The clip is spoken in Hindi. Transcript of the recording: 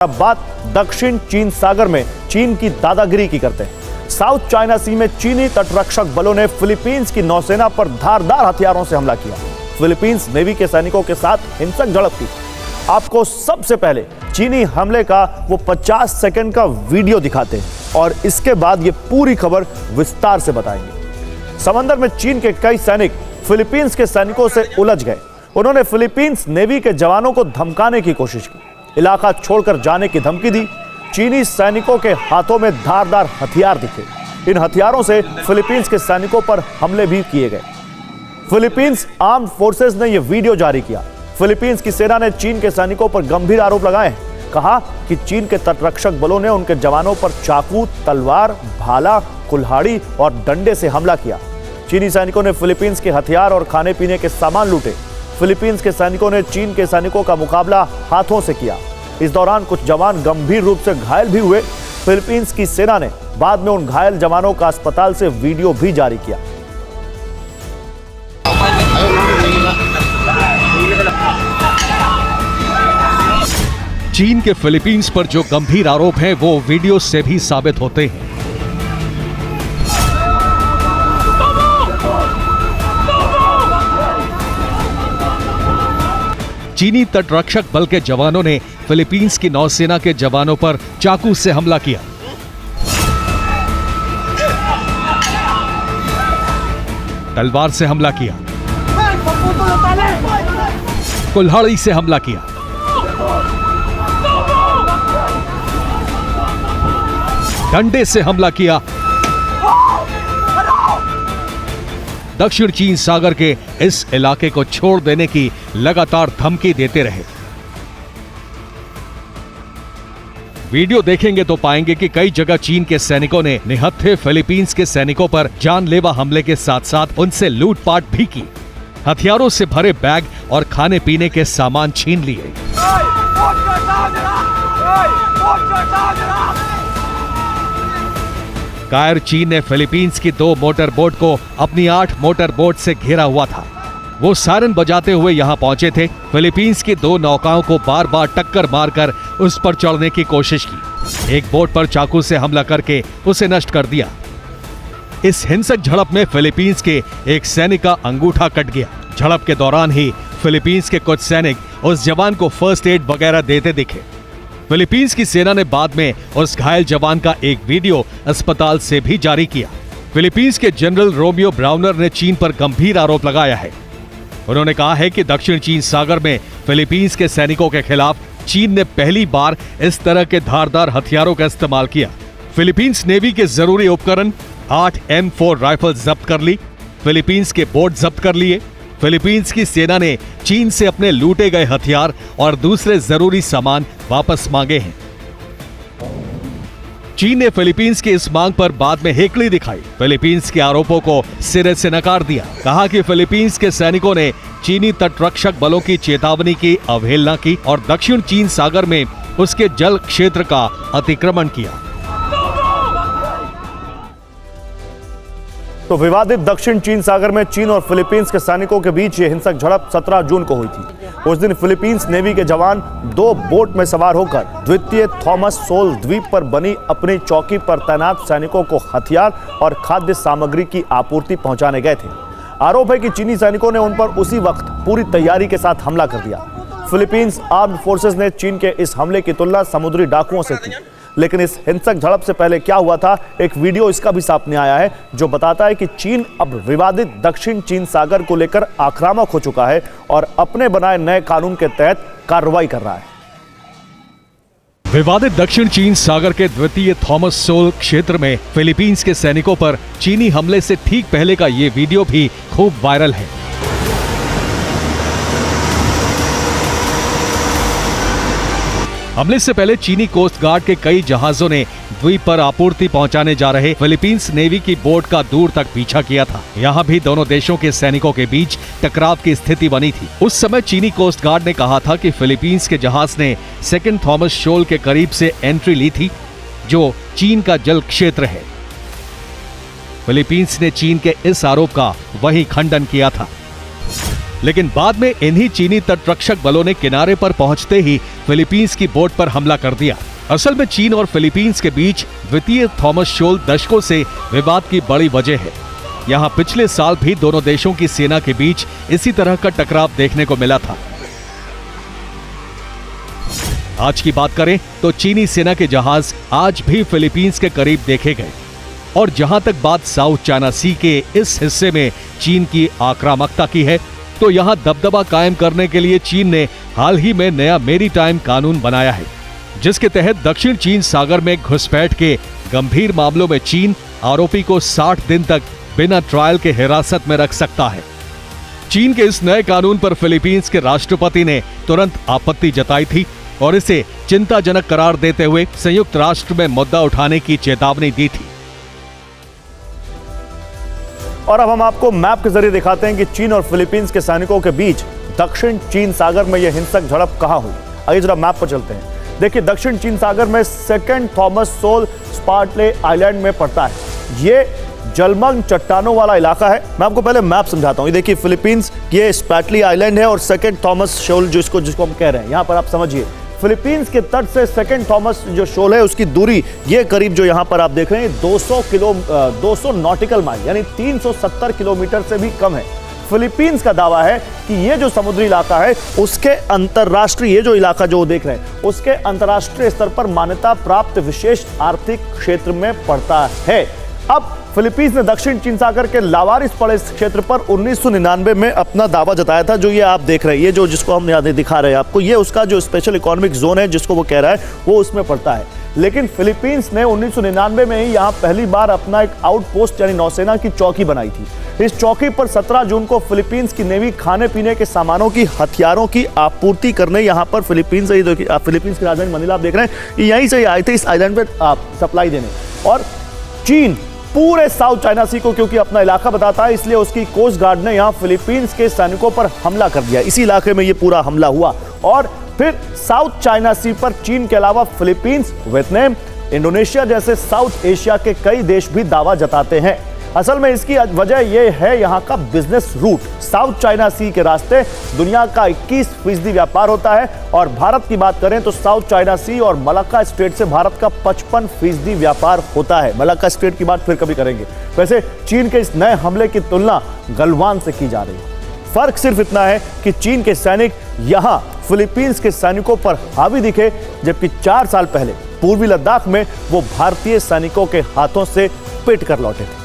अब बात दक्षिण चीन सागर में चीन की दादागिरी की करते हैं। साउथ चाइना सी में चीनी तटरक्षक बलों ने फिलीपींस की नौसेना पर धारदार हथियारों से हमला किया। फिलीपींस नेवी के सैनिकों के साथ हिंसक झड़प की। आपको सबसे पहले चीनी हमले का वो 50 सेकंड का वीडियो दिखाते हैं और इसके बाद ये पूरी खबर विस्तार से बताएंगे। समंदर में चीन के कई सैनिक फिलीपींस के सैनिकों से उलझ गए। उन्होंने फिलीपींस नेवी के जवानों को धमकाने की कोशिश की, इलाका छोड़कर जाने की धमकी दी। चीनी सैनिकों के हाथों में धारदार हथियार दिखे। इन हथियारों से फिलीपींस के सैनिकों पर हमले भी किए गए। फिलीपींस आर्म्ड फोर्सेस ने यह वीडियो जारी किया। फिलीपींस की सेना ने चीन के सैनिकों पर गंभीर आरोप लगाए। कहा कि चीन के तटरक्षक बलों ने उनके जवानों पर चाकू, तलवार, भाला, कुल्हाड़ी और डंडे से हमला किया। चीनी सैनिकों ने फिलीपींस के हथियार और खाने पीने के सामान लूटे। फिलीपींस के सैनिकों ने चीन के सैनिकों का मुकाबला हाथों से किया। इस दौरान कुछ जवान गंभीर रूप से घायल भी हुए। फिलीपींस की सेना ने बाद में उन घायल जवानों का अस्पताल से वीडियो भी जारी किया। चीन के फिलीपींस पर जो गंभीर आरोप हैं वो वीडियो से भी साबित होते हैं। चीनी तटरक्षक बल के जवानों ने फिलीपींस की नौसेना के जवानों पर चाकू से हमला किया। तलवार से हमला किया, कुल्हाड़ी से हमला किया, डंडे से हमला किया। दक्षिण चीन सागर के इस इलाके को छोड़ देने की लगातार धमकी देते रहे। वीडियो देखेंगे तो पाएंगे कि कई जगह चीन के सैनिकों ने निहत्थे फिलीपींस के सैनिकों पर जानलेवा हमले के साथ साथ उनसे लूटपाट भी की। हथियारों से भरे बैग और खाने पीने के सामान छीन लिए। कायर चीन ने फिलीपींस की 2 मोटर बोट को अपनी 8 मोटर बोट से घेरा हुआ था। वो सायरन बजाते हुए यहां पहुंचे थे। फिलीपींस की 2 नौकाओं को बार बार टक्कर मारकर उस पर चढ़ने की कोशिश की। एक बोट पर चाकू से हमला करके उसे नष्ट कर दिया। इस हिंसक झड़प में फिलीपींस के एक सैनिक का अंगूठा कट गया। झड़प के दौरान ही फिलीपींस के कुछ सैनिक उस जवान को फर्स्ट एड वगैरह देते दिखे। फिलीपींस की सेना ने बाद में उस घायल जवान का एक वीडियो अस्पताल से भी जारी किया। फिलीपींस के जनरल रोमियो ब्राउनर ने चीन पर गंभीर आरोप लगाया है। उन्होंने कहा है कि दक्षिण चीन सागर में फिलीपींस के सैनिकों के खिलाफ चीन ने पहली बार इस तरह के धारदार हथियारों का इस्तेमाल किया। फिलीपींस नेवी के जरूरी उपकरण 8 M4 राइफल जब्त कर ली। फिलीपींस के बोट जब्त कर लिए। फिलीपींस की सेना ने चीन से अपने लूटे गए हथियार और दूसरे जरूरी सामान वापस मांगे हैं। चीन ने फिलीपींस की इस मांग पर बाद में हेकड़ी दिखाई। फिलीपींस के आरोपों को सिरे से नकार दिया। कहा कि फिलीपींस के सैनिकों ने चीनी तटरक्षक बलों की चेतावनी की अवहेलना की और दक्षिण चीन सागर में उसके जल क्षेत्र का अतिक्रमण किया। तो विवादित दक्षिण चीन सागर में चीन और फिलीपींस के सैनिकों के बीच ये हिंसक झड़प 17 जून को हुई थी। उस दिन फिलीपींस नेवी के जवान 2 बोट में सवार होकर द्वितीय थॉमस सोल द्वीप पर बनी अपनी चौकी पर तैनात सैनिकों को हथियार और खाद्य सामग्री की आपूर्ति पहुंचाने गए थे। आरोप है कि चीनी सैनिकों ने उन पर उसी वक्त पूरी तैयारी के साथ हमला कर दिया। फिलीपींस आर्म्ड फोर्सेस ने चीन के इस हमले की तुलना समुद्री डाकुओं से की। लेकिन इस हिंसक झड़प से पहले क्या हुआ था, एक वीडियो इसका भी सामने आया है जो बताता है कि चीन अब विवादित दक्षिण चीन सागर को लेकर आक्रामक हो चुका है और अपने बनाए नए कानून के तहत कार्रवाई कर रहा है। विवादित दक्षिण चीन सागर के द्वितीय थॉमस सोल क्षेत्र में फिलीपींस के सैनिकों पर चीनी हमले से ठीक पहले का ये वीडियो भी खूब वायरल है। हमले से पहले चीनी कोस्ट गार्ड के कई जहाजों ने द्वीप पर आपूर्ति पहुंचाने जा रहे फिलीपींस नेवी की बोट का दूर तक पीछा किया था। यहां भी दोनों देशों के सैनिकों के बीच टकराव की स्थिति बनी थी। उस समय चीनी कोस्ट गार्ड ने कहा था कि फिलीपींस के जहाज ने सेकंड थॉमस शोल के करीब से एंट्री ली थी, जो चीन का जल क्षेत्र है। फिलीपींस ने चीन के इस आरोप का वही खंडन किया था। लेकिन बाद में इन्हीं चीनी तटरक्षक बलों ने किनारे पर पहुंचते ही फिलीपींस की बोट पर हमला कर दिया। असल में चीन और फिलीपींस के बीच द्वितीय थॉमस शोल दशकों से विवाद की बड़ी वजह है। यहाँ पिछले साल भी दोनों देशों की सेना के बीच इसी तरह का टकराव देखने को मिला था। आज की बात करें तो चीनी सेना के जहाज आज भी फिलीपींस के करीब देखे गए। और जहां तक बात साउथ चाइना सी के इस हिस्से में चीन की आक्रामकता की है, तो यहां दबदबा कायम करने के लिए चीन ने हाल ही में नया मैरीटाइम कानून बनाया है, जिसके तहत दक्षिण चीन सागर में घुसपैठ के गंभीर मामलों में चीन आरोपी को 60 दिन तक बिना ट्रायल के हिरासत में रख सकता है। चीन के इस नए कानून पर फिलीपींस के राष्ट्रपति ने तुरंत आपत्ति जताई थी और इसे चिंताजनक करार देते हुए संयुक्त राष्ट्र में मुद्दा उठाने की चेतावनी दी थी। और अब हम आपको मैप के जरिए दिखाते हैं कि चीन और फिलीपींस के सैनिकों के बीच दक्षिण चीन सागर में यह हिंसक झड़प कहां हुई। आइए जरा मैप पर चलते हैं। देखिए, दक्षिण चीन सागर में सेकेंड थॉमस सोल स्पार्टले आइलैंड में पड़ता है। ये जलमग्न चट्टानों वाला इलाका है। मैं आपको पहले मैप समझाता हूँ। ये देखिए, फिलीपींस ये स्पैटली आइलैंड है और सेकेंड थॉमस शोल जिसको हम कह रहे हैं, यहाँ पर आप समझिए फिलीपींस के तट से सेकेंड थॉमस जो शोल है उसकी दूरी ये करीब जो यहाँ पर आप देख रहे हैं 200 नॉटिकल माइल यानी 370 किलोमीटर से भी कम है। फिलीपींस का दावा है कि ये जो समुद्री इलाका है उसके अंतरराष्ट्रीय, ये जो इलाका जो देख रहे हैं उसके अंतरराष्ट्रीय स्तर पर मान्यता प्राप्त विशेष आर्थिक क्षेत्र में पड़ता है। अब फिलीपींस ने दक्षिण चीन सागर के लावारिस पड़े इस क्षेत्र पर 1999 में अपना दावा जताया था। जो ये आप देख रहे हैं, ये जो जिसको हम यहाँ दिखा रहे हैं आपको, ये उसका जो स्पेशल इकोनॉमिक जोन है जिसको वो कह रहा है वो उसमें पड़ता है। लेकिन फिलीपींस ने 1999 में ही यहाँ पहली बार अपना एक आउटपोस्ट यानी नौसेना की चौकी बनाई थी। इस चौकी पर 17 जून को फिलीपींस की नेवी खाने पीने के सामानों की, हथियारों की आपूर्ति करने यहाँ पर फिलीपींस से ही, फिलीपींस की राजधानी मनीला आप देख रहे हैं, यहीं से आए थे इस आइलैंड पर सप्लाई देने। और चीन पूरे साउथ चाइना सी को क्योंकि अपना इलाका बताता है, इसलिए उसकी कोस्ट गार्ड ने यहाँ फिलीपींस के सैनिकों पर हमला कर दिया। इसी इलाके में ये पूरा हमला हुआ और फिर साउथ चाइना सी पर चीन के अलावा फिलीपींस, वियतनाम, इंडोनेशिया जैसे साउथ एशिया के कई देश भी दावा जताते हैं। असल में इसकी वजह यह है यहाँ का बिजनेस रूट। साउथ चाइना सी के रास्ते दुनिया का 21% व्यापार होता है और भारत की बात करें तो साउथ चाइना सी और मलाक्का स्ट्रेट से भारत का 55% व्यापार होता है। मलाक्का स्ट्रेट की बात फिर कभी करेंगे। वैसे चीन के इस नए हमले की तुलना गलवान से की जा रही है। फर्क सिर्फ इतना है कि चीन के सैनिक यहाँ फिलीपींस के सैनिकों पर हावी दिखे, जबकि 4 साल पहले पूर्वी लद्दाख में वो भारतीय सैनिकों के हाथों से पिट कर लौटे थे।